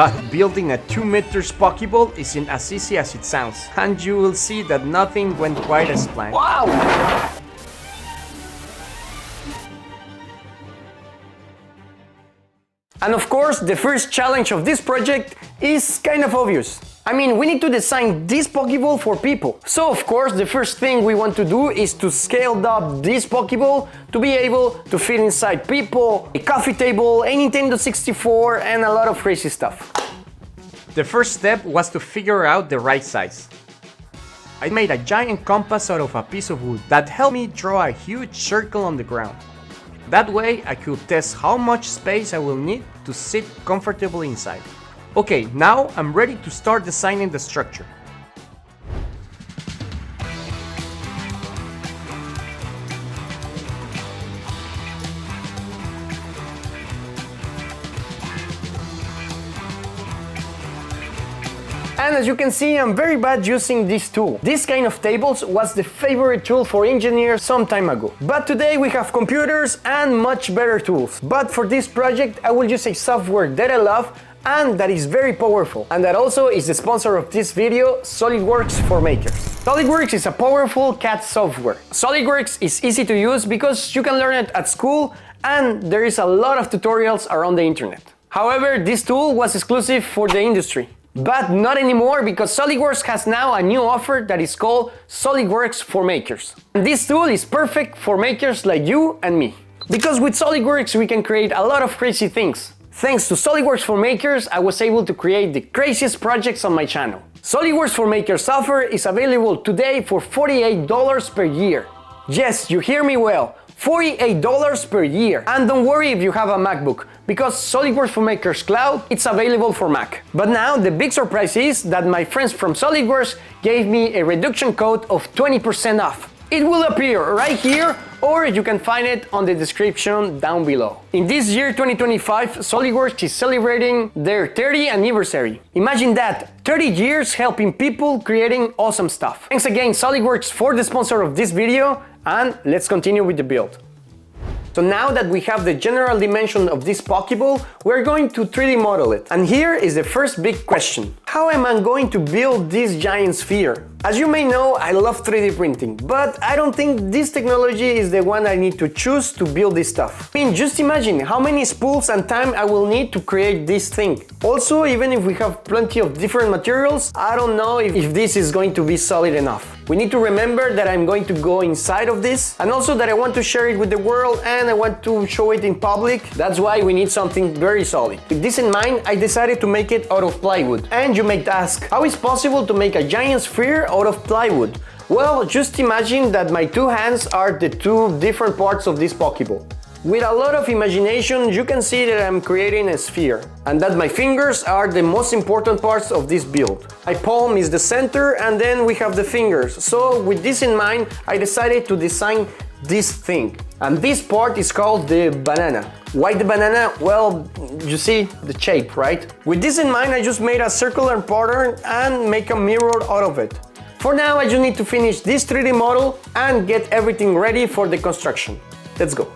But building a 2 meters Pokéball isn't as easy as it sounds, and you will see that nothing went quite as planned. Wow! And of course, the first challenge of this project is kind of obvious. I mean, we need to design this Pokéball for people. So of course, the first thing we want to do is to scale up this Pokéball to be able to fit inside people, a coffee table, a Nintendo 64, and a lot of crazy stuff. The first step was to figure out the right size. I made a giant compass out of a piece of wood that helped me draw a huge circle on the ground. That way I could test how much space I will need to sit comfortably inside. Okay, now I'm ready to start designing the structure. And as you can see, I'm very bad using this tool. This kind of tables was the favorite tool for engineers some time ago. But today we have computers and much better tools. But for this project, I will use a software that I love and that is very powerful. And that also is the sponsor of this video, SOLIDWORKS for Makers. SOLIDWORKS is a powerful CAD software. SOLIDWORKS is easy to use because you can learn it at school and there is a lot of tutorials around the internet. However, this tool was exclusive for the industry. But not anymore, because SOLIDWORKS has now a new offer that is called SOLIDWORKS for Makers. And this tool is perfect for makers like you and me. Because with SOLIDWORKS we can create a lot of crazy things. Thanks to SOLIDWORKS for Makers, I was able to create the craziest projects on my channel. SOLIDWORKS for Makers offer is available today for $48 per year. Yes, you hear me well. $48 per year. And don't worry if you have a MacBook, because SOLIDWORKS for Makers Cloud, it's available for Mac. But now the big surprise is that my friends from SOLIDWORKS gave me a reduction code of 20% off. It will appear right here, or you can find it on the description down below. In this year 2025, SOLIDWORKS is celebrating their 30th anniversary. Imagine that, 30 years helping people creating awesome stuff. Thanks again SOLIDWORKS for the sponsor of this video, and let's continue with the build. So now that we have the general dimension of this Pokéball, we're going to 3D model it. And here is the first big question. How am I going to build this giant sphere? As you may know, I love 3D printing, but I don't think this technology is the one I need to choose to build this stuff. I mean, just imagine how many spools and time I will need to create this thing. Also, even if we have plenty of different materials, I don't know if this is going to be solid enough. We need to remember that I'm going to go inside of this, and also that I want to share it with the world and I want to show it in public. That's why we need something very solid. With this in mind, I decided to make it out of plywood. And you may ask, how is it possible to make a giant sphere out of plywood? Well, just imagine that my two hands are the two different parts of this Pokéball. With a lot of imagination, you can see that I'm creating a sphere, and that my fingers are the most important parts of this build. My palm is the center, and then we have the fingers. So with this in mind, I decided to design this thing. And this part is called the banana. Why the banana? Well, you see the shape, right? With this in mind, I just made a circular pattern and make a mirror out of it. For now, I just need to finish this 3D model and get everything ready for the construction. Let's go.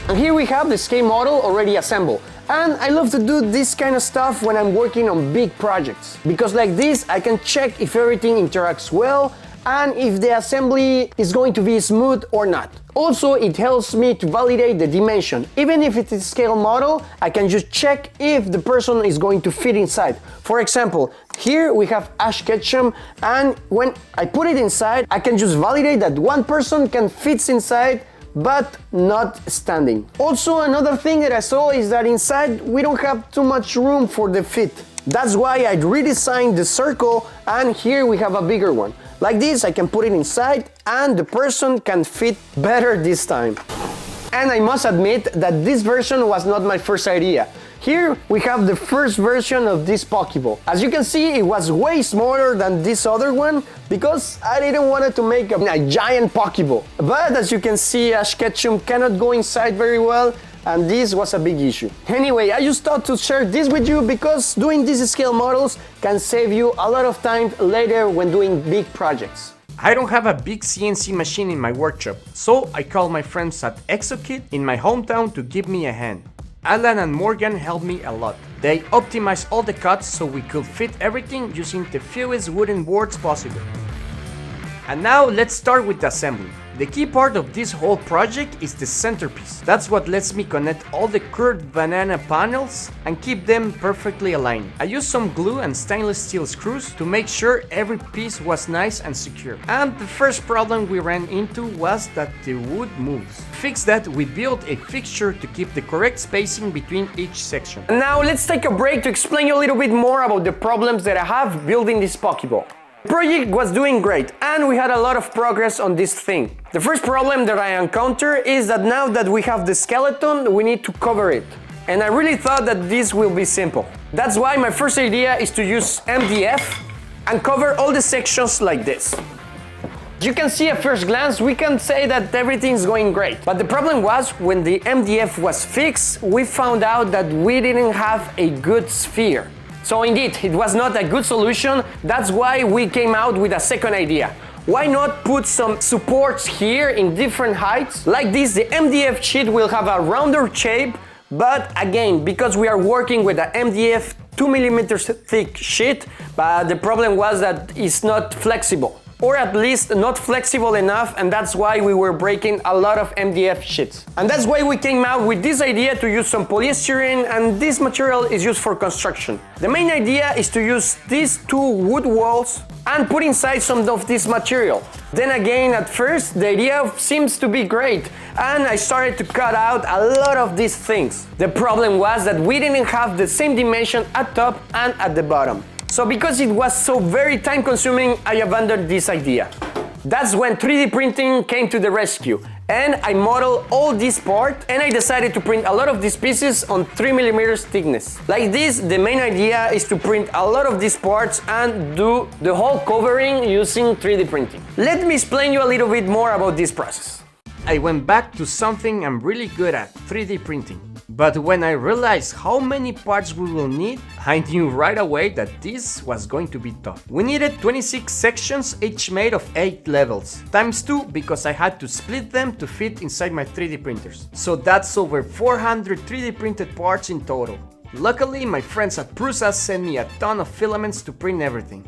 And here we have the scale model already assembled. And I love to do this kind of stuff when I'm working on big projects, because like this I can check if everything interacts well and if the assembly is going to be smooth or not. Also, it helps me to validate the dimension. Even if it's a scale model, I can just check if the person is going to fit inside. For example, here we have ash ketchum, and when I put it inside, I can just validate that one person can fit inside but not standing. Also, another thing that I saw is that inside we don't have too much room for the fit. That's why I redesigned the circle, and here we have a bigger one. Like this, I can put it inside and the person can fit better this time. And I must admit that this version was not my first idea. Here we have the first version of this Pokéball. As you can see, it was way smaller than this other one because I didn't want to make a giant Pokéball. But as you can see, Ash Ketchum cannot go inside very well, and this was a big issue. Anyway, I just thought to share this with you because doing these scale models can save you a lot of time later when doing big projects. I don't have a big CNC machine in my workshop, so I called my friends at ExoKit in my hometown to give me a hand. Alan and Morgan helped me a lot. They optimized all the cuts so we could fit everything using the fewest wooden boards possible. And now let's start with the assembly. The key part of this whole project is the centerpiece. That's what lets me connect all the curved banana panels and keep them perfectly aligned. I used some glue and stainless steel screws to make sure every piece was nice and secure. And the first problem we ran into was that the wood moves. To fix that, we built a fixture to keep the correct spacing between each section. And now let's take a break to explain you a little bit more about the problems that I have building this Pokéball. The project was doing great and we had a lot of progress on this thing. The first problem that I encountered is that now that we have the skeleton, we need to cover it. And I really thought that this will be simple. That's why my first idea is to use MDF and cover all the sections like this. You can see at first glance, we can say that everything's going great. But the problem was when the MDF was fixed, we found out that we didn't have a good sphere. So indeed, it was not a good solution. That's why we came out with a second idea. Why not put some supports here in different heights? Like this, the MDF sheet will have a rounder shape, but again, because we are working with an MDF 2mm thick sheet, but the problem was that it's not flexible. Or at least not flexible enough, and that's why we were breaking a lot of MDF sheets. And that's why we came out with this idea to use some polystyrene, and this material is used for construction. The main idea is to use these two wood walls and put inside some of this material. Then again, at first, the idea seems to be great, and I started to cut out a lot of these things. The problem was that we didn't have the same dimension at top and at the bottom. So because it was so very time consuming, I abandoned this idea. That's when 3D printing came to the rescue. And I modeled all this part and I decided to print a lot of these pieces on 3mm thickness. Like this, the main idea is to print a lot of these parts and do the whole covering using 3D printing. Let me explain you a little bit more about this process. I went back to something I'm really good at, 3D printing. But when I realized how many parts we will need, I knew right away that this was going to be tough. We needed 26 sections, each made of 8 levels, times 2 because I had to split them to fit inside my 3D printers. So that's over 400 3D printed parts in total. Luckily, my friends at Prusa sent me a ton of filaments to print everything.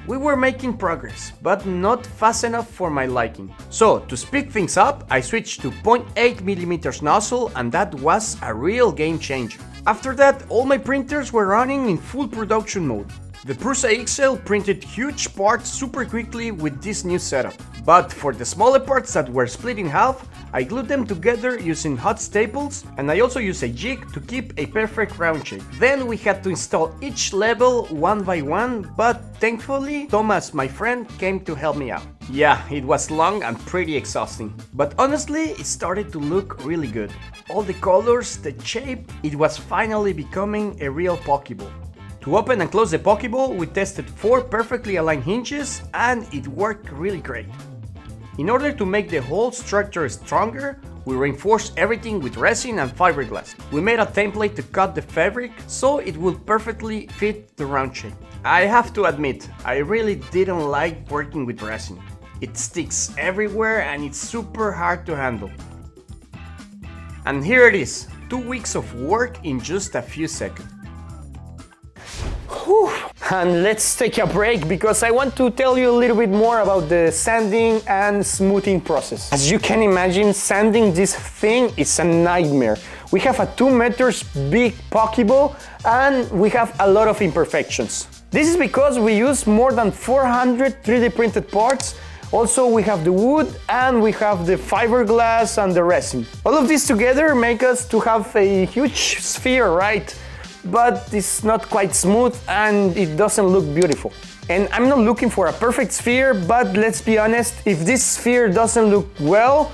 We were making progress, but not fast enough for my liking. So, to speed things up, I switched to 0.8mm nozzle, and that was a real game changer. After that, all my printers were running in full production mode. The Prusa XL printed huge parts super quickly with this new setup. But for the smaller parts that were split in half, I glued them together using hot staples, and I also used a jig to keep a perfect round shape. Then we had to install each level one by one, but thankfully Thomas, my friend, came to help me out. Yeah, it was long and pretty exhausting, but honestly it started to look really good. All the colors, the shape, it was finally becoming a real Pokéball. To open and close the Pokéball, we tested 4 perfectly aligned hinges and it worked really great. In order to make the whole structure stronger, we reinforced everything with resin and fiberglass. We made a template to cut the fabric so it would perfectly fit the round shape. I have to admit, I really didn't like working with resin. It sticks everywhere and it's super hard to handle. And here it is, 2 weeks of work in just a few seconds. Whew. And let's take a break because I want to tell you a little bit more about the sanding and smoothing process. As you can imagine, sanding this thing is a nightmare. We have a 2 meters big Pokéball and we have a lot of imperfections. This is because we use more than 400 3D printed parts. Also, we have the wood and we have the fiberglass and the resin. All of this together make us to have a huge sphere, right? But it's not quite smooth and it doesn't look beautiful. And I'm not looking for a perfect sphere, but let's be honest, if this sphere doesn't look well,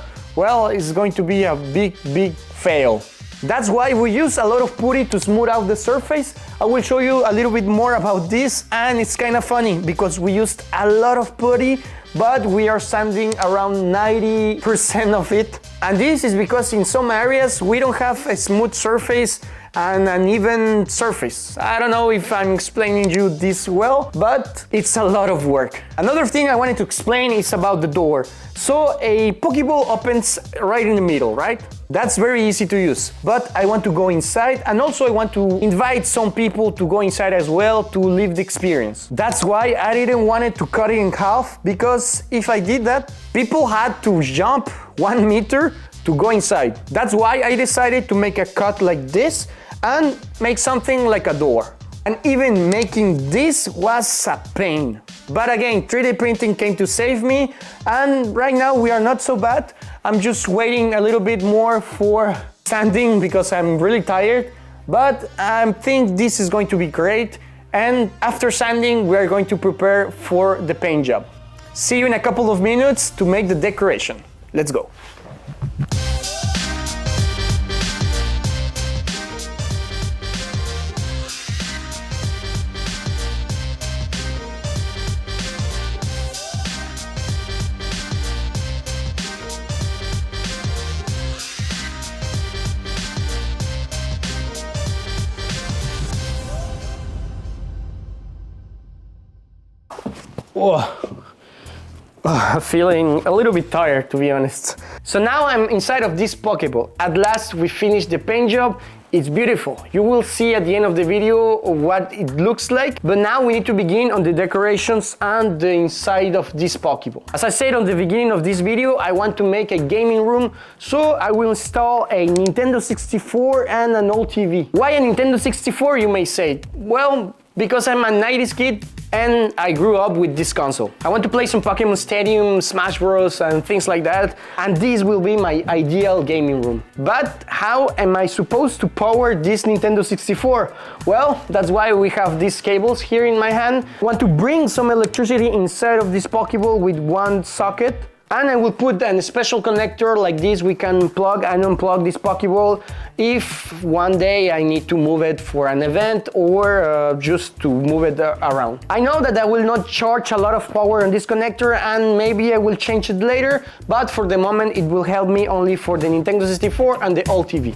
it's going to be a big fail. That's why we use a lot of putty to smooth out the surface. I will show you a little bit more about this, and it's kind of funny because we used a lot of putty, but we are sanding around 90% of it. And this is because in some areas we don't have a smooth surface and an even surface. I don't know if I'm explaining you this well, but it's a lot of work. Another thing I wanted to explain is about the door. So a Pokeball opens right in the middle, right? That's very easy to use, but I want to go inside, and also I want to invite some people to go inside as well to live the experience. That's why I didn't want it to cut it in half, because if I did that, people had to jump 1 meter to go inside. That's why I decided to make a cut like this and make something like a door. And even making this was a pain. But again, 3D printing came to save me, and right now we are not so bad. I'm just waiting a little bit more for sanding because I'm really tired, but I think this is going to be great. And after sanding, we are going to prepare for the paint job. See you in a couple of minutes to make the decoration. Let's go. Feeling a little bit tired, to be honest. So now I'm inside of this Pokeball. At last we finished the paint job. It's beautiful. You will see at the end of the video what it looks like. But now we need to begin on the decorations and the inside of this Pokeball. As I said on the beginning of this video, I want to make a gaming room. So I will install a Nintendo 64 and an old TV. Why a Nintendo 64, you may say? Well, because I'm a 90s kid and I grew up with this console. I want to play some Pokemon Stadium, Smash Bros and things like that, and this will be my ideal gaming room. But how am I supposed to power this Nintendo 64? Well, that's why we have these cables here in my hand. I want to bring some electricity inside of this Pokeball with one socket. And I will put a special connector like this. We can plug and unplug this Pokeball if one day I need to move it for an event or just to move it around. I know that I will not charge a lot of power on this connector, and maybe I will change it later, but for the moment it will help me only for the Nintendo 64 and the old TV.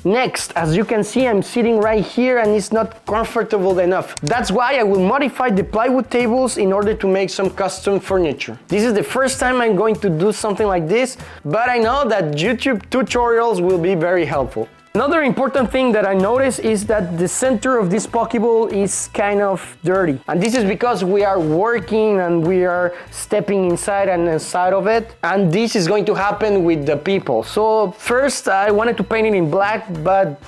Next, as you can see, I'm sitting right here and it's not comfortable enough. That's why I will modify the plywood tables in order to make some custom furniture. This is the first time I'm going to do something like this, but I know that YouTube tutorials will be very helpful. Another important thing that I noticed is that the center of this Pokeball is kind of dirty. And this is because we are working and we are stepping inside and inside of it. And this is going to happen with the people. So first I wanted to paint it in black, but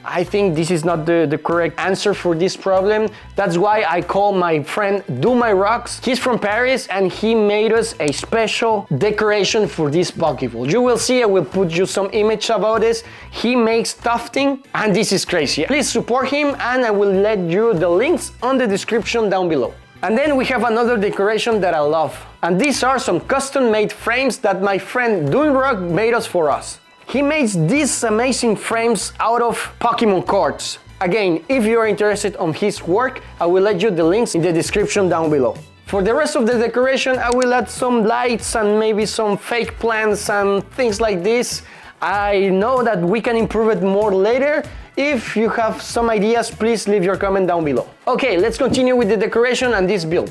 I think this is not the correct answer for this problem. That's why I call my friend Do My Rocks. He's from Paris and he made us a special decoration for this Pokeball. You will see, I will put you some image about this. He makes tufting and this is crazy. Please support him and I will let you the links on the description down below. And then we have another decoration that I love. And these are some custom made frames that my friend Do My Rocks made us for us. He makes these amazing frames out of Pokemon cards. Again, if you are interested on his work, I will let you the links in the description down below. For the rest of the decoration, I will add some lights and maybe some fake plants and things like this. I know that we can improve it more later. If you have some ideas, please leave your comment down below. Okay, let's continue with the decoration and this build.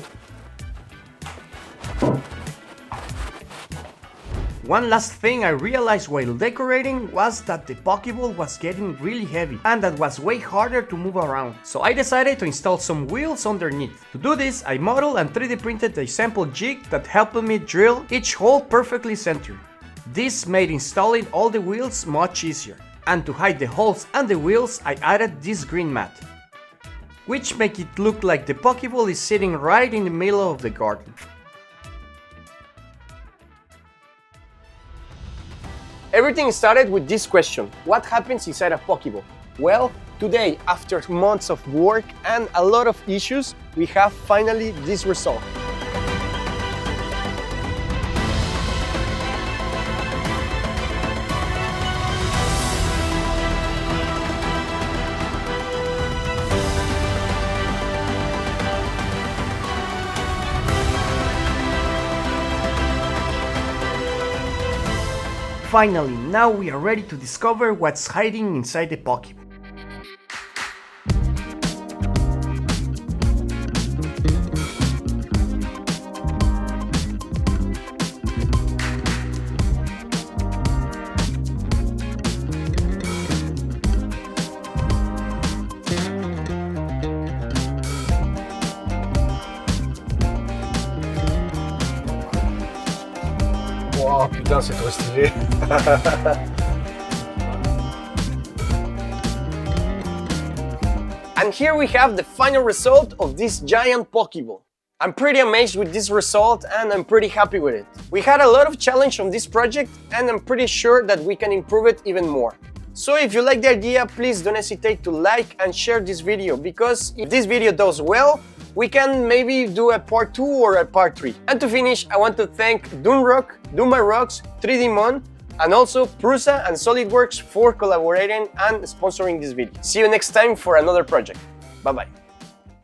One last thing I realized while decorating was that the Pokeball was getting really heavy and that was way harder to move around. So I decided to install some wheels underneath. To do this, I modeled and 3D printed a sample jig that helped me drill each hole perfectly centered. This made installing all the wheels much easier. And to hide the holes and the wheels, I added this green mat, which make it look like the Pokeball is sitting right in the middle of the garden. Everything started with this question: what happens inside a Pokeball? Well, today, after months of work and a lot of issues, we have finally this result. finally, now we are ready to discover what's hiding inside the Pokéball. Oh putain, c'est trop stylé. And here we have the final result of this giant Pokéball. I'm pretty amazed with this result and I'm pretty happy with it. We had a lot of challenge on this project and I'm pretty sure that we can improve it even more. So if you like the idea, please don't hesitate to like and share this video, because if this video does well, we can maybe do a part 2 or a part 3. And to finish, I want to thank Doomrock, Rocks, 3D Mon, and also Prusa and SOLIDWORKS for collaborating and sponsoring this video. See you next time for another project. Bye bye.